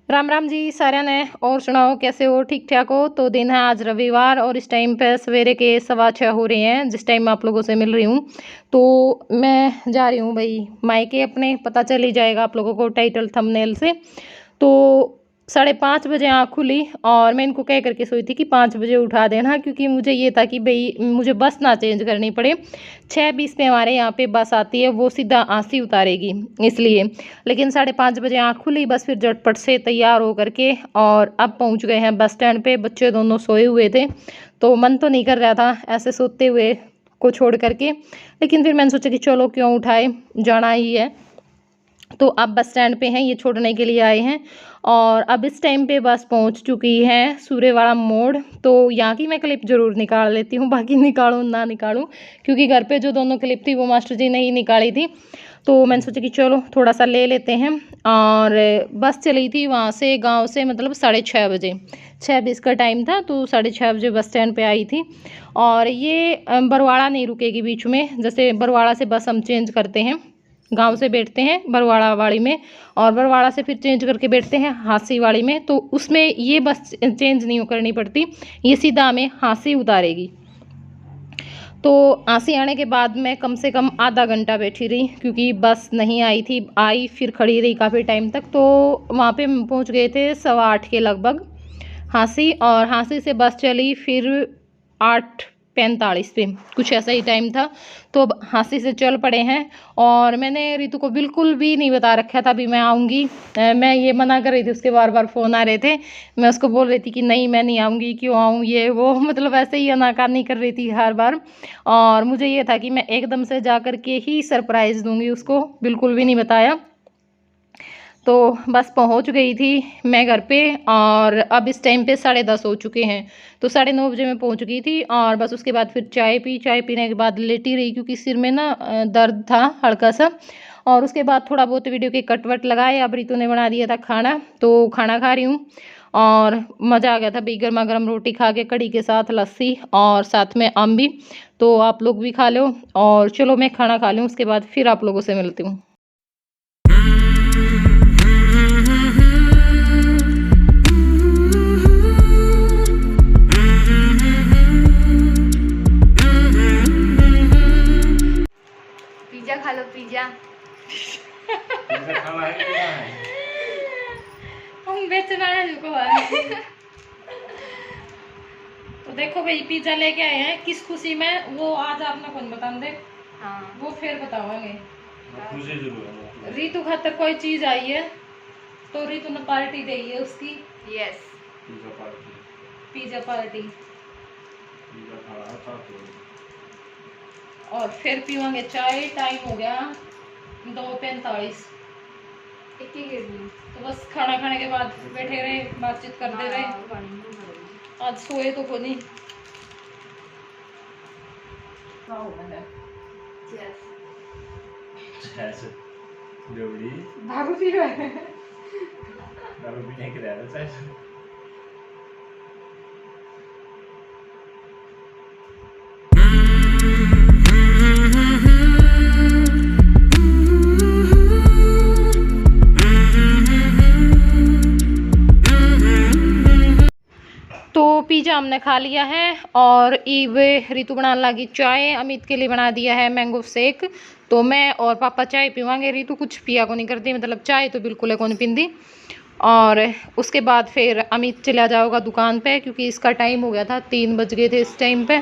राम राम जी सारे ने। और सुनाओ कैसे हो, ठीक ठाक हो? तो दिन है आज रविवार और इस टाइम पे सवेरे के 6:15 हो रहे हैं जिस टाइम आप लोगों से मिल रही हूँ। तो मैं जा रही हूँ भाई मायके अपने, पता चल ही जाएगा आप लोगों को टाइटल थंबनेल से। तो 5:30 बजे आँख खुली और मैं इनको कह करके सोई थी कि 5 बजे उठा देना, क्योंकि मुझे ये था कि भाई मुझे बस ना चेंज करनी पड़े। 6:20 पे हमारे यहाँ पे बस आती है, वो सीधा आंसी उतारेगी इसलिए। लेकिन 5:30 बजे आँख खुली, बस फिर झटपट से तैयार हो करके और अब पहुँच गए हैं बस स्टैंड पे। बच्चे दोनों सोए हुए थे तो मन तो नहीं कर रहा था ऐसे सोते हुए को छोड़ करके, लेकिन फिर मैंने सोचा कि चलो क्यों उठाए, जाना ही है। तो अब बस स्टैंड पे हैं, ये छोड़ने के लिए आए हैं और अब इस टाइम पे बस पहुंच चुकी है सूर्यवाड़ा मोड़। तो यहाँ की मैं क्लिप ज़रूर निकाल लेती हूँ, बाकी निकालूँ ना निकालूँ, क्योंकि घर पे जो दोनों क्लिप थी वो मास्टर जी ने ही निकाली थी। तो मैंने सोचा कि चलो थोड़ा सा ले लेते हैं। और बस चली थी वहाँ से गांव से, मतलब 6:30 बजे, 6:20 का टाइम था, तो 6:30 बजे बस स्टैंड पे आई थी। और ये बरवाड़ा नहीं रुकेगी बीच में, जैसे बरवाड़ा से बस हम चेंज करते हैं, गांव से बैठते हैं बरवाड़ा वाड़ी में और बरवाड़ा से फिर चेंज करके बैठते हैं हांसी वाड़ी में। तो उसमें ये बस चेंज नहीं करनी पड़ती, ये सीधा हमें हांसी उतारेगी। तो हांसी आने के बाद मैं कम से कम आधा घंटा बैठी रही, क्योंकि बस नहीं आई थी, आई फिर खड़ी रही काफ़ी टाइम तक। तो वहाँ पे पहुँच गए थे 8:15 के लगभग हांसी, और हांसी से बस चली फिर 8:45 पे, कुछ ऐसा ही टाइम था। तो अब हांसी से चल पड़े हैं और मैंने रितु को बिल्कुल भी नहीं बता रखा था भी मैं आऊँगी। मैं ये मना कर रही थी, उसके बार बार फ़ोन आ रहे थे, मैं उसको बोल रही थी कि नहीं मैं नहीं आऊँगी, क्यों आऊँ ये वो, मतलब ऐसे ही अनाकानी कर रही थी हर बार। और मुझे ये था कि मैं एकदम से जा कर के ही सरप्राइज़ दूँगी उसको, बिल्कुल भी नहीं बताया। तो बस पहुंच गई थी मैं घर पे और अब इस टाइम पे 10:30 हो चुके हैं। तो 9:30 बजे मैं पहुंच गई थी और बस उसके बाद फिर चाय पी, चाय पीने के बाद लेटी रही, क्योंकि सिर में ना दर्द था हल्का सा। और उसके बाद थोड़ा बहुत वीडियो के कट वट लगाए। अब रितु ने बना दिया था खाना, तो खाना खा रही हूँ और मज़ा आ गया था भाई, गर्मा गर्म रोटी खा के, कड़ी के साथ लस्सी और साथ में आम भी। तो आप लोग भी खा लो और चलो मैं खाना खा लूँ, उसके बाद फिर आप लोगों से मिलती हूँ। पिज्जा खा लो, पिज्जा। खाना है कि नहीं है? हम बेचना है इनको। तो देखो भाई पिज्जा लेके आए हैं, किस खुशी में वो आज आपने कौन बता दे। हाँ वो फिर बतावांगे। खुशी जरूर है। रितु खातर कोई चीज आई है तो रितु ने पार्टी दी है उसकी। Yes, pizza party. Pizza party. Pizza खा रहा था तो और फिर पीवांगे चाय, टाइम हो गया 2:45। एक ही तो बस खाना खाने के बाद बैठे रहे, बातचीत करते रहे। आज सोए तो को नहीं। ऐसे जोड़ी दारू पी रहे हैं। दारू पीने के लिए ऐसे तो पिज़्ज़ा हमने खा लिया है और ईवे रितु बनाने लगी चाय, अमित के लिए बना दिया है मैंगो शेक। तो मैं और पापा चाय पीवांगे, रितु कुछ पिया को नहीं करती, मतलब चाय तो बिल्कुल है को नहीं पींदी। और उसके बाद फिर अमित चला जाएगा दुकान पे, क्योंकि इसका टाइम हो गया था, 3 बज गए थे इस टाइम पे।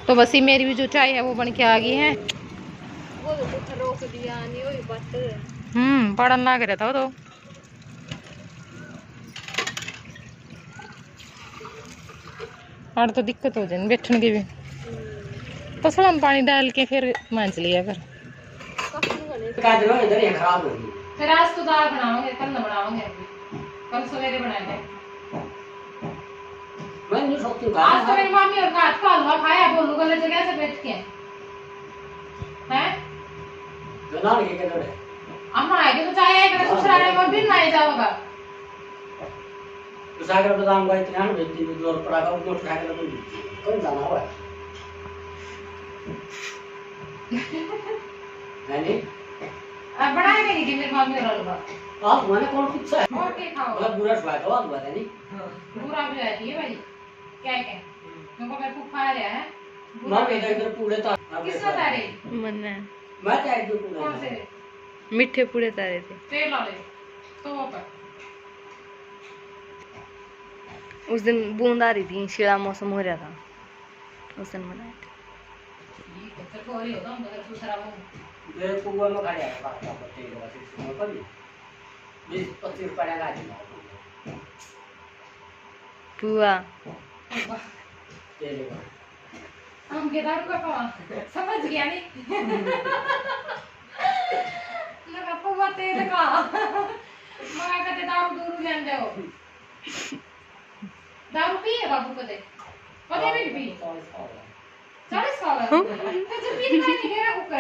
तो बस ही मेरी भी जो चाय है वो बन के आ गई है। वो तो रोक दिया नहीं हुई बात। पढ़न लग रहा था तो और तो दिक्कत हो जाए बैठने की भी। तो थोड़ा पानी डाल के फिर मांझ लिया कर। फिर आज तो दाल बनाओगे, कल न बनाओगे, कल सवेरे बनाएंगे। आज तो मेरी मम्मी और काट का हलवा खाया, बोलू गले जगह से बैठ के हैं। अम्मा आएगी तो चाय आएगा, ससुराल में दिन नहीं जाओगा। तो सागर बादाम का इतना ना बेचती है, जोर पड़ा का उसको उठा के तो कौन जाना हुआ है नहीं? अब बनाएंगे नहीं कि मेरी मम्मी और हलवा। आप मैंने कौन पूछा है और क्या खाओ मतलब बुरा स्वाद तो बात है नहीं बुरा भी रहती है भाई क्या क्या तुमको मेरे को खा रहा है मां के इधर पूरे तो किसने तारे मन्ना मैं चाहे जो पूरा कौन से मीठे पूरे तारे थे तेल वाले तो पर उस दिन बूंद आ रही थी शिला मौसम हो रहा था उस दिन बनाए थे तो कोरी होता हम तो दूसरा वो मेरे को वो में खड़े हैं बात का तेल वाला सिस्टम में कर 20-25 रुपए लगा दिया पुआ तेल का हम के दारू का कौन समझ गया नहीं लगा पुआ तेल का मगा कदे दारू दूर लेन जाओ दारू पिए बाबू कदे कदे भी पी 40 साल तो जो पी नहीं घेरा कुकर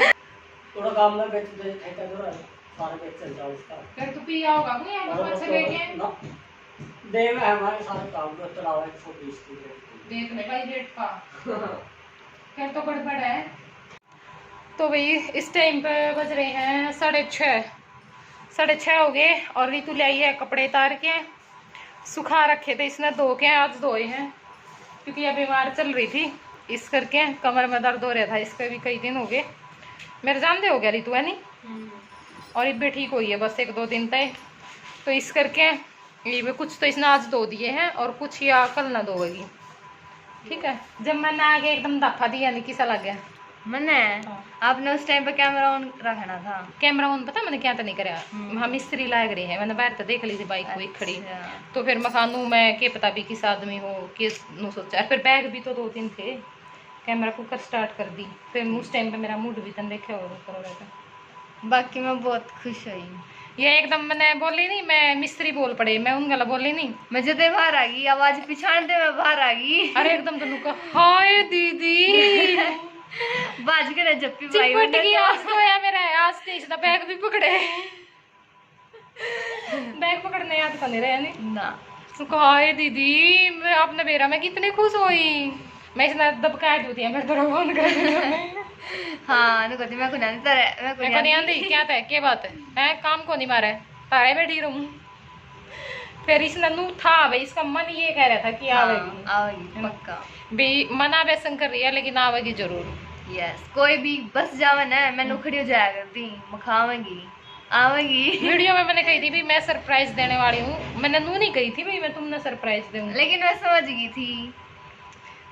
थोड़ा काम में बेच दे ठेका दो सारे बेच चल जाओ इसका फिर तू पी आओगा नहीं हम ऊपर से लेके दे में हमारे सारे काम को चलाओ 120 की देख ले भाई रेट का फिर तो गड़बड़ है तो भाई इस टाइम पे बज रहे हैं 6:30 हो गए और ऋतु लाई है कपड़े उतार के सुखा रखे थे इसने धो के आज धोए हैं क्योंकि यह बीमार चल रही थी इस करके कमर में दर्द हो रहा था इसका भी कई दिन हो गए मेरे जानते हो गया ऋतु है नहीं और ये भी ठीक हुई है बस 1-2 दिन तक तो इस करके ये भी कुछ तो इसने आज धो दिए हैं और कुछ या कल ना धोएगी ठीक है जब मैंने आगे एकदम दफा दिया नहीं किसा लग गया मन्ना आपने उस टाइम पे कैमरा ऑन रखना था कैमरा ऑन पता मैंने क्या तो नहीं करा हम मिस्त्री लाग रहे हैं मैंने बाहर तो देख ली थी बाइक को एक खड़ी तो फिर मखानू मैं के पता भी किस आदमी हो किस नु सोचा फिर बैग भी तो 2-3 थे कैमरा कुकर स्टार्ट कर दी फिर उस टाइम पे मेरा मूड भी तन देखे और करो रहता बाकी मैं बहुत खुश हुई ये एकदम मैंने बोली नहीं मैं मिस्त्री बोल पड़े मैं उन गला बोली नहीं मैं जदे बाहर आ गई आवाज पिछाड़ दे मैं बाहर आ गई अरे एकदम तो नुका हाय दीदी बाज के जप्पी चिपट गया आज तो या मेरा आज तेज ना बैग भी पकड़े बैग पकड़ने याद कर नहीं रहे नहीं ना तो हाय दीदी मैं आपने मेरा मैं कितनी खुश हुई मैं इसने दबका दूती है मैं तो फोन कर हाँ नु कहती मैं को नहीं तारे मैं को नहीं आंदी क्या था क्या बात है काम को नहीं मारा है तारे बैठी रहूं फिर इसने नू था भाई इसका मन ये कह रहा था कि आवेगी आवेगी पक्का भी मना वैसन कर रही है लेकिन आवेगी जरूर यस कोई भी बस जावे ना मैं नुखड़ी हो जाया करती मखावेगी आवेगी वीडियो में मैंने कही थी भी मैं सरप्राइज देने वाली हूँ मैंने नू नहीं कही थी भाई मैं तुमने सरप्राइज दूंगी लेकिन मैं समझ गई थी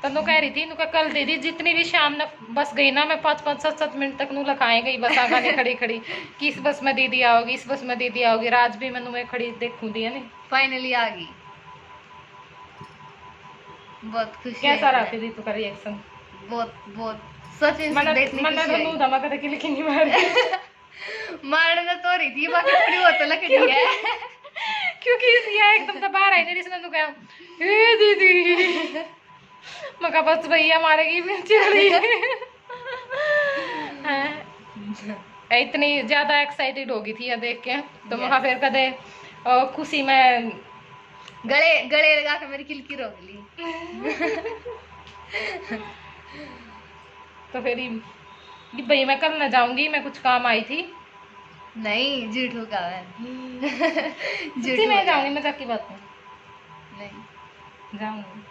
तो नू कह रही थी नुका कल दीदी जितनी भी शाम न बस गई ना मैं 5-5 7-7 मिनट तक नू लखाए गई बस आगा ने खड़ी खड़ी कि इस बस में दीदी आओगी इस बस में दीदी आओगी राज भी मैनू मैं खड़ी देखूं दी है नहीं फाइनली आ गई बहुत खुशी कैसा रहा फिर तू का रिएक्शन बहुत बहुत सच में देखने मैंने तो नू धमाका देके लेकिन नहीं मारना तो रही थी बाकी थोड़ी बहुत लकड़ी है क्योंकि ये एकदम तो बाहर आई नहीं इसने नू कहा ए दीदी मका बस भैया मारेगी चिड़ी इतनी ज्यादा एक्साइटेड होगी थी ये देख के तो मका फिर कदे खुशी में गले गले लगा के मेरी किलकी रोक ली तो फिर भाई मैं कल ना जाऊंगी मैं कुछ काम आई थी नहीं झूठ होगा झूठी मैं जाऊंगी मैं की बात नहीं जाऊंगी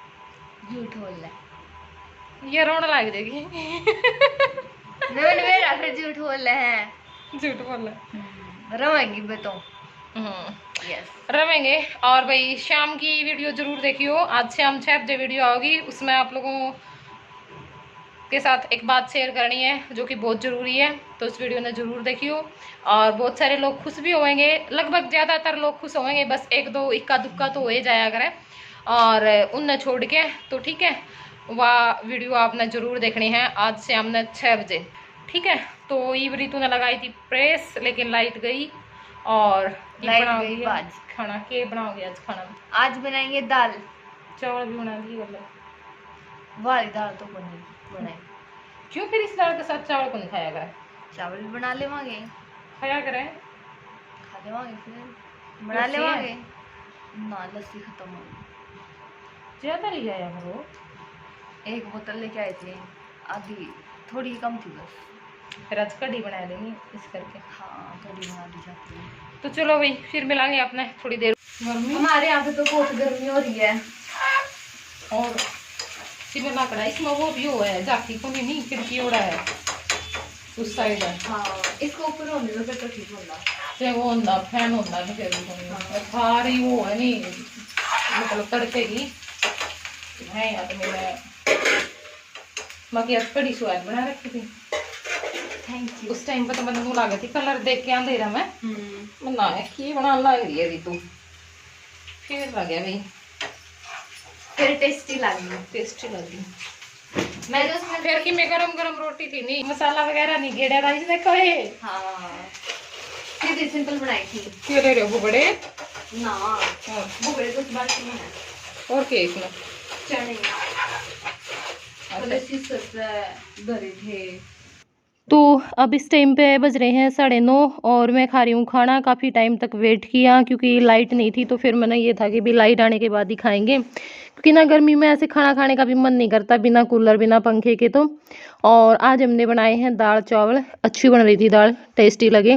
झूठ बोल रहा ये रोने लग जाएगी मेरा फिर झूठ बोल रहे हैं झूठ बोल रवाएंगी बेटो यस रवेंगे और भाई शाम की वीडियो जरूर देखियो आज शाम 6 बजे वीडियो आओगी उसमें आप लोगों के साथ एक बात शेयर करनी है जो कि बहुत ज़रूरी है तो उस वीडियो ने ज़रूर देखियो और बहुत सारे लोग खुश भी होंगे लगभग ज़्यादातर लोग खुश होंगे बस 1-2 इक्का दुक्का तो हो ही जाया करें और उनने छोड़ के तो ठीक है वह वीडियो आपने ज़रूर देखनी है आज शाम ने 6 बजे ठीक है तो ये ऋतु ने लगाई थी प्रेस लेकिन लाइट गई और लाइट गई आज खाना के बनाओगे आज खाना आज बनाएंगे दाल चावल भी बना दी वाली दाल तो बनाए क्यों फिर इस दाल के साथ चावल को नहीं खाया करें चावल भी बना लेवांगे खाया करें खा लेवांगे फिर बना लेवांगे ना लस्सी खत्म हो गई ज्यादा ले आया करो 1 बोतल लेके आए थे आधी थोड़ी कम थी बस फिर आज कढ़ी बना देंगे इस करके। हाँ कढ़ी बना दी जाती है। तो चलो भाई फिर मिलांगे अपने थोड़ी देर। हमारे यहाँ पे तो बहुत गर्मी हो रही है। और सिमला कड़ा इसमें वो भी हुआ है जाती को नहीं खिड़की ओढ़ा है उस साइड है। हाँ इसको ऊपर होने दो फिर तो ठीक होगा। चाहे वो होंदा फैन होंदा तो फिर सारी वो है नहीं मतलब तड़के की है यार। मेरा बाकी आज कड़ी स्वाद बना रखी थी। Thank you. उस टाइम पर तो मैंने लगा थी कलर देख के आंदे रहा मैं बना की बना लग रही है तू फिर लग गया भाई फिर टेस्टी लगी। टेस्टी लगी। मैं तो उसमें फिर कि मैं गरम गरम रोटी थी नहीं मसाला वगैरह नहीं गेड़ा था इसने कहे। हाँ सीधी सिंपल बनाई थी। क्यों ले रहे हो बुबड़े ना बुबड़े तो बात नहीं है। और क्या इसमें चने पहले सीसर से भरे थे। तो अब इस टाइम पे बज रहे हैं 9:30 और मैं खा रही हूँ खाना। काफ़ी टाइम तक वेट किया क्योंकि लाइट नहीं थी तो फिर मैंने ये था कि भी लाइट आने के बाद ही खाएंगे क्योंकि ना गर्मी में ऐसे खाना खाने का भी मन नहीं करता बिना कूलर बिना पंखे के। तो और आज हमने बनाए हैं दाल चावल। अच्छी बन रही थी दाल टेस्टी लगे।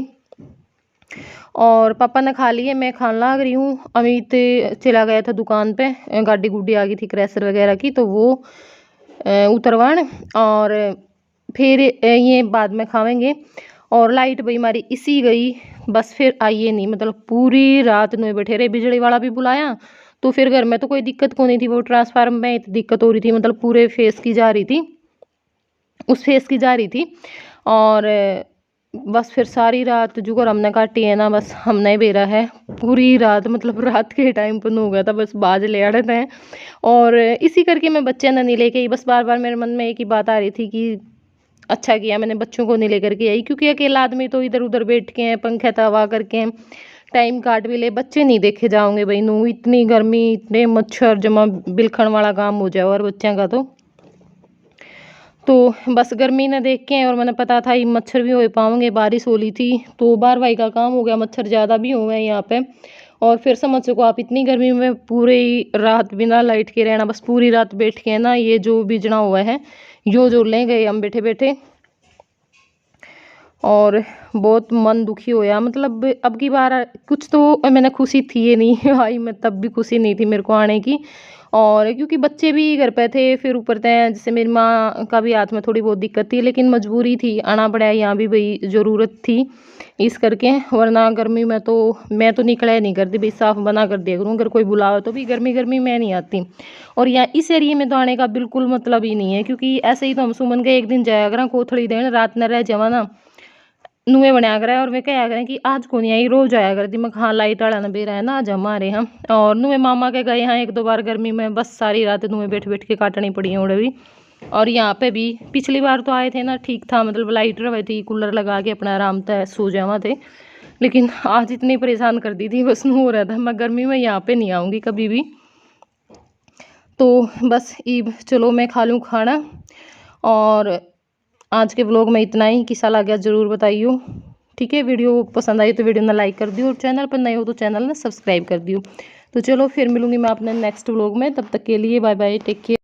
और पापा ने खा लिए मैं खाने लग रही हूँ। अमित चला गया था दुकान पे गाड़ी गुड्डी आ गई थी क्रैशर वगैरह की तो वो उतरवान और फिर ये बाद में खावेंगे। और लाइट भाई हमारी इसी गई बस फिर आइए नहीं मतलब पूरी रात में बैठे रहे। बिजली वाला भी बुलाया तो फिर घर में तो कोई दिक्कत को नहीं थी। वो ट्रांसफार्मर में इतनी दिक्कत हो रही थी मतलब पूरे फेस की जा रही थी उस फेस की जा रही थी। और बस फिर सारी रात जो हमने काटी है ना बस हमने बेरा है पूरी रात मतलब रात के टाइम पर हो गया था बस बाज ले आ रहे थे। और इसी करके मैं बच्चे ना नहीं लेके आई। बस बार बार मेरे मन में एक ही बात आ रही थी कि अच्छा किया मैंने बच्चों को नहीं लेकर के आई क्योंकि अकेला आदमी तो इधर उधर बैठ के हैं पंखे तवा करके टाइम काट भी ले। बच्चे नहीं देखे जाओगे भाई नू इतनी गर्मी इतने मच्छर जमा बिलखण वाला काम हो जाए और बच्चों का तो बस गर्मी ने देख के और मैंने पता था ये मच्छर भी हो पाओगे। बारिश हो रही थी तो बारवाई का काम हो गया मच्छर ज़्यादा भी हुए हैं यहाँ पे। और फिर समझ सको आप इतनी गर्मी में पूरी रात बिना लाइट के रहना बस पूरी रात बैठ के ना ये जो बिजना हुआ है जो ले गए हम बैठे बैठे। और बहुत मन दुखी होया मतलब अब की बार कुछ तो मैंने खुशी थी ये नहीं आई मैं तब भी खुशी नहीं थी मेरे को आने की। और क्योंकि बच्चे भी घर पे थे फिर ऊपर तय जैसे मेरी माँ का भी हाथ में थोड़ी बहुत दिक्कत थी लेकिन मजबूरी थी आना पड़ा यहाँ भी भाई ज़रूरत थी इस करके। वरना गर्मी में तो मैं तो निकला ही नहीं करती भाई साफ बना कर दिया करूँ अगर कोई बुलाओ तो भी गर्मी गर्मी मैं नहीं आती। और यहाँ इस एरिए में तो आने का बिल्कुल मतलब ही नहीं है क्योंकि ऐसे ही तो हम सुमन के एक दिन जाया करें कोथड़ी देने रात न रह जावा ना नुए बनाया करें। और वे क्या करें कि आज को नहीं आई रोज आया करती मैं हाँ लाइट वाला ना बेरा है ना आज हमारे हम। और नुए मामा के गए हैं 1-2 बार गर्मी में बस सारी रात नुए बैठ बैठ के काटनी पड़ी है उड़े भी। और यहाँ पे भी पिछली बार तो आए थे ना ठीक था मतलब लाइट रही थी कूलर लगा के अपना आराम था सो जावा थे। लेकिन आज इतनी परेशान कर दी थी बस नू हो रहा था मैं गर्मी में यहाँ पे नहीं आऊँगी कभी भी। तो बस ईब चलो मैं खा लूँ खाना। और आज के व्लॉग में इतना ही किसा लगा ज़रूर बताइयो ठीक है। वीडियो पसंद आई तो वीडियो ने लाइक कर दियो और चैनल पर नए हो तो चैनल ने सब्सक्राइब कर दियो। तो चलो फिर मिलूंगी मैं अपने नेक्स्ट व्लॉग में तब तक के लिए बाय बाय टेक केयर।